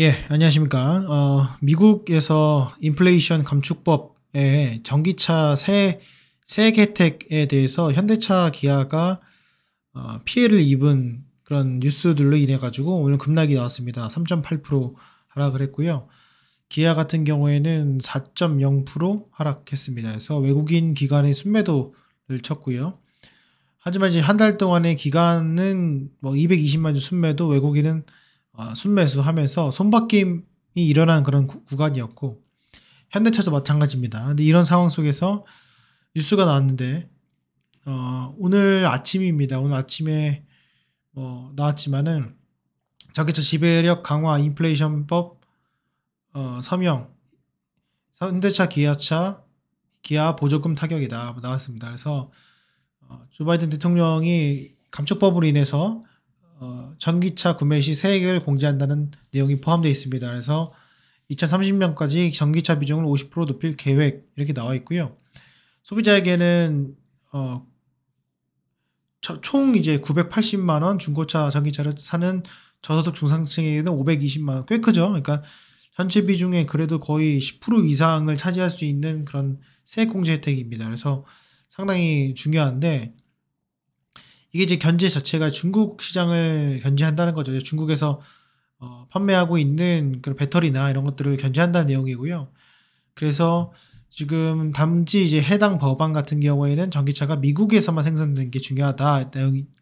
예, 안녕하십니까. 미국에서 인플레이션 감축법에 전기차 세액 혜택에 대해서 현대차, 기아가 피해를 입은 그런 뉴스들로 인해 가지고 오늘 급락이 나왔습니다. 3.8% 하락을 했고요. 기아 같은 경우에는 4.0% 하락했습니다. 그래서 외국인 기관의 순매도를 쳤고요. 하지만 이제 한 달 동안의 기간은 뭐 220만 주 순매도, 외국인은 순매수하면서 손바뀜이 일어난 그런 구간이었고, 현대차도 마찬가지입니다. 근데 이런 상황 속에서 뉴스가 나왔는데, 오늘 아침입니다. 오늘 아침에 나왔지만은 전기차 지배력 강화 인플레이션법 서명, 현대차, 기아 보조금 타격이다 나왔습니다. 그래서 조 바이든 대통령이 감축법으로 인해서 전기차 구매 시 세액을 공제한다는 내용이 포함되어 있습니다. 그래서 2030년까지 전기차 비중을 50% 높일 계획, 이렇게 나와 있고요. 소비자에게는 총 이제 980만 원, 중고차 전기차를 사는 저소득 중산층에게는 520만 원, 꽤 크죠. 그러니까 전체 비중의 그래도 거의 10% 이상을 차지할 수 있는 그런 세액 공제 혜택입니다. 그래서 상당히 중요한데, 이게 이제 견제 자체가 중국 시장을 견제한다는 거죠. 중국에서 판매하고 있는 그런 배터리나 이런 것들을 견제한다는 내용이고요. 그래서 지금 단지 이제 해당 법안 같은 경우에는 전기차가 미국에서만 생산되는 게 중요하다,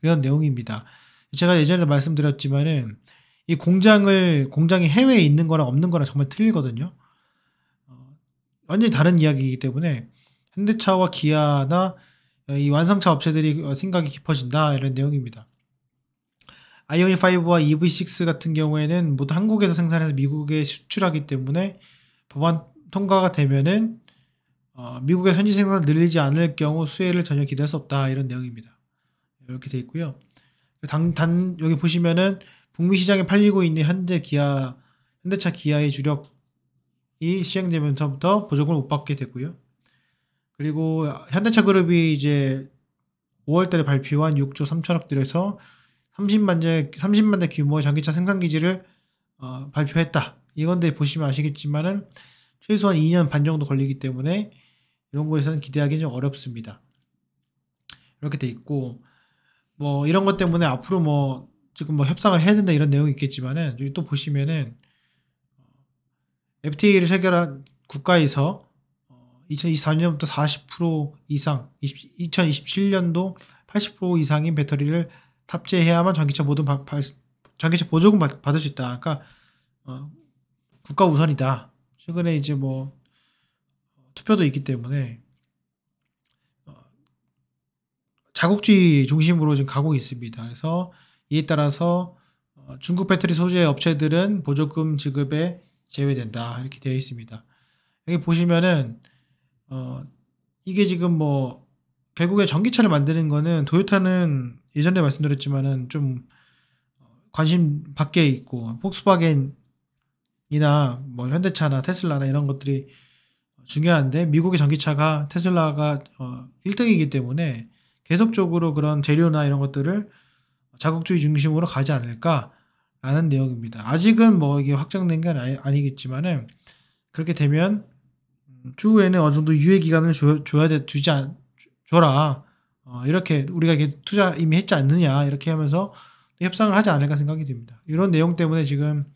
이런 내용입니다. 제가 예전에 말씀드렸지만은 이 공장이 해외에 있는 거랑 없는 거랑 정말 틀리거든요. 완전히 다른 이야기이기 때문에 현대차와 기아나 이 완성차 업체들이 생각이 깊어진다, 이런 내용입니다. 아이오닉 5와 EV6 같은 경우에는 모두 한국에서 생산해서 미국에 수출하기 때문에 법안 통과가 되면은 미국의 현지 생산을 늘리지 않을 경우 수혜를 전혀 기대할 수 없다, 이런 내용입니다. 이렇게 돼 있고요. 여기 보시면은 북미 시장에 팔리고 있는 현대차 기아의 주력이 시행되면서부터 보조금을 못 받게 되고요. 그리고 현대차 그룹이 이제 5월 달에 발표한 6조 3천억 들여서 30만 대 규모의 전기차 생산 기지를 발표했다. 이건데 보시면 아시겠지만은 최소한 2년 반 정도 걸리기 때문에 이런 거에서는 기대하기는 좀 어렵습니다. 이렇게 돼 있고, 뭐 이런 것 때문에 앞으로 지금 협상을 해야 된다, 이런 내용이 있겠지만은, 여기 또 보시면은 FTA를 체결한 국가에서 2024년부터 40% 이상, 2027년도 80% 이상인 배터리를 탑재해야만 전기차 보조금 받을 수 있다. 그러니까 국가 우선이다. 최근에 이제 투표도 있기 때문에 자국주의 중심으로 지금 가고 있습니다. 그래서 이에 따라서 중국 배터리 소재 업체들은 보조금 지급에 제외된다, 이렇게 되어 있습니다. 여기 보시면은 이게 지금 결국에 전기차를 만드는 거는, 토요타는 예전에 말씀드렸지만은 좀 관심 밖에 있고, 폭스바겐이나 현대차나 테슬라나 이런 것들이 중요한데, 미국의 전기차가 테슬라가 1등이기 때문에 계속적으로 그런 재료나 이런 것들을 자국주의 중심으로 가지 않을까라는 내용입니다. 아직은 이게 확정된 게 아니겠지만은, 그렇게 되면 추후에는 어느 정도 유예 기간을 줘라. 이렇게 우리가 이렇게 투자 이미 했지 않느냐, 이렇게 하면서 협상을 하지 않을까 생각이 듭니다. 이런 내용 때문에 지금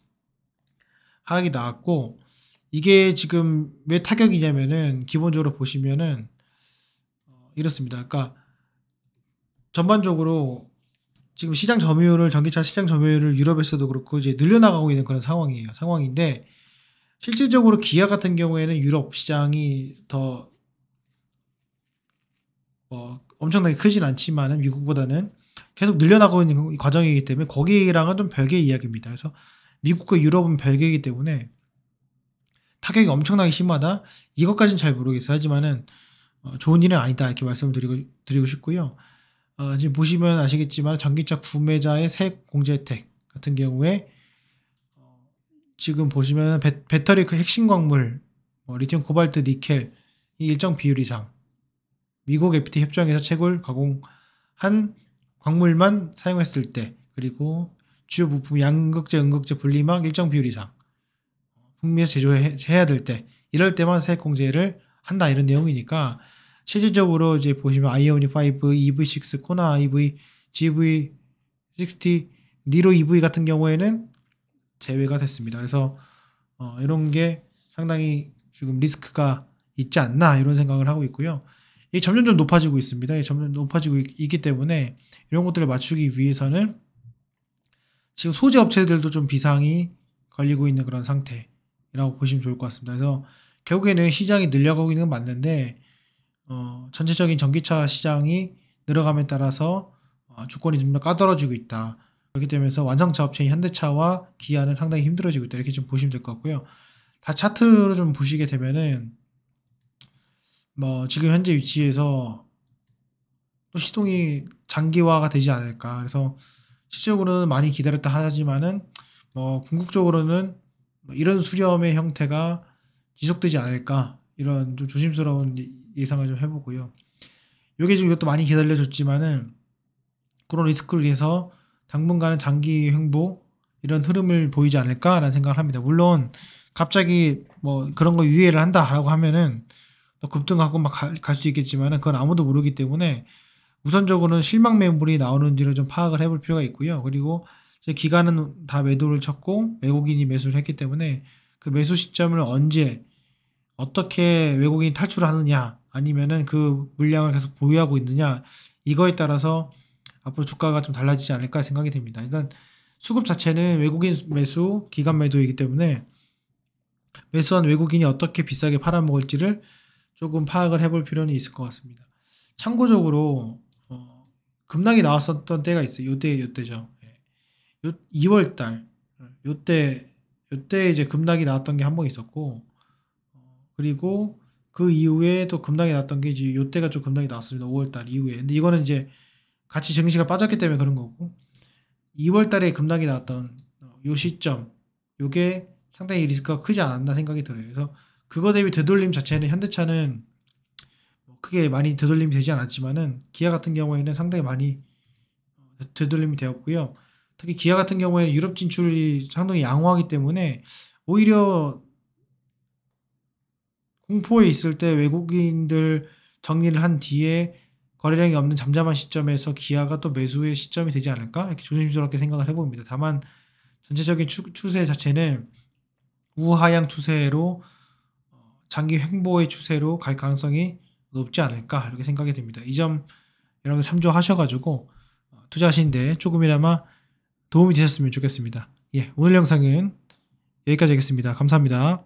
하락이 나왔고, 이게 지금 왜 타격이냐면은, 기본적으로 보시면은 이렇습니다. 그러니까 전반적으로 지금 전기차 시장 점유율을 유럽에서도 그렇고 이제 늘려나가고 있는 그런 상황인데, 실질적으로 기아 같은 경우에는 유럽 시장이 더 엄청나게 크진 않지만은 미국보다는 계속 늘려나가고 있는 과정이기 때문에 거기랑은 좀 별개의 이야기입니다. 그래서 미국과 유럽은 별개이기 때문에 타격이 엄청나게 심하다, 이것까지는 잘 모르겠어요. 하지만은 좋은 일은 아니다, 이렇게 말씀을 드리고 싶고요. 지금 보시면 아시겠지만 전기차 구매자의 세액 공제 혜택 같은 경우에 지금 보시면 배터리 그 핵심 광물, 리튬, 코발트, 니켈, 이 일정 비율 이상 미국 FTA 협정에서 채굴 가공한 광물만 사용했을 때, 그리고 주요 부품 양극재, 음극재 분리막 일정 비율 이상, 북미에서 제조해야 될 때 이럴 때만 세액 공제를 한다 이런 내용이니까 실질적으로 이제 보시면 아이오닉 5, EV6, 코나 EV, GV60, 니로 EV 같은 경우에는 제외가 됐습니다. 그래서 이런 게 상당히 지금 리스크가 있지 않나 이런 생각을 하고 있고요. 이게 점점 높아지고 있습니다. 이게 점점 높아지고 있기 때문에 이런 것들을 맞추기 위해서는 지금 소재 업체들도 좀 비상이 걸리고 있는 그런 상태라고 보시면 좋을 것 같습니다. 그래서 결국에는 시장이 늘려가고 있는 건 맞는데 전체적인 전기차 시장이 늘어감에 따라서 주권이 좀 더 까다로워지고 있다. 그렇기 때문에 완성차 업체인 현대차와 기아는 상당히 힘들어지고 있다. 이렇게 좀 보시면 될 것 같고요. 다 차트로 좀 보시게 되면은 지금 현재 위치에서 또 시동이 장기화가 되지 않을까. 그래서 실질적으로는 많이 기다렸다 하지만은 궁극적으로는 이런 수렴의 형태가 지속되지 않을까. 이런 좀 조심스러운 예상을 좀 해보고요. 요게 지금 이것도 많이 기다려졌지만은 그런 리스크를 위해서 당분간은 장기 횡보 이런 흐름을 보이지 않을까라는 생각을 합니다. 물론 갑자기 그런 거 유예를 한다라고 하면은 또 급등하고 막 갈 수 있겠지만은 그건 아무도 모르기 때문에 우선적으로는 실망 매물이 나오는지를 좀 파악을 해볼 필요가 있고요. 그리고 이제 기관은 다 매도를 쳤고 외국인이 매수를 했기 때문에 그 매수 시점을 언제 어떻게 외국인이 탈출하느냐 아니면은 그 물량을 계속 보유하고 있느냐 이거에 따라서 앞으로 주가가 좀 달라지지 않을까 생각이 됩니다. 일단 수급 자체는 외국인 매수, 기관 매도이기 때문에 매수한 외국인이 어떻게 비싸게 팔아먹을지를 조금 파악을 해볼 필요는 있을 것 같습니다. 참고적으로 급락이 나왔었던 때가 있어요. 요때죠. 2월달 요때 이제 급락이 나왔던 게 한 번 있었고 그리고 그 이후에 또 급락이 나왔던 게 이제 요때가 좀 급락이 나왔습니다. 5월달 이후에. 근데 이거는 이제 같이 증시가 빠졌기 때문에 그런 거고 2월달에 급락이 나왔던 요 시점 요게 상당히 리스크가 크지 않았나 생각이 들어요. 그래서 그거 대비 되돌림 자체는 현대차는 크게 많이 되돌림이 되지 않았지만은 기아 같은 경우에는 상당히 많이 되돌림이 되었고요. 특히 기아 같은 경우에는 유럽 진출이 상당히 양호하기 때문에 오히려 공포에 있을 때 외국인들 정리를 한 뒤에 거래량이 없는 잠잠한 시점에서 기아가 또 매수의 시점이 되지 않을까 이렇게 조심스럽게 생각을 해봅니다. 다만 전체적인 추세 자체는 우하향 추세로 장기 횡보의 추세로 갈 가능성이 높지 않을까 이렇게 생각이 됩니다. 이 점 여러분들 참조하셔가지고 투자하시는데 조금이나마 도움이 되셨으면 좋겠습니다. 예, 오늘 영상은 여기까지 하겠습니다. 감사합니다.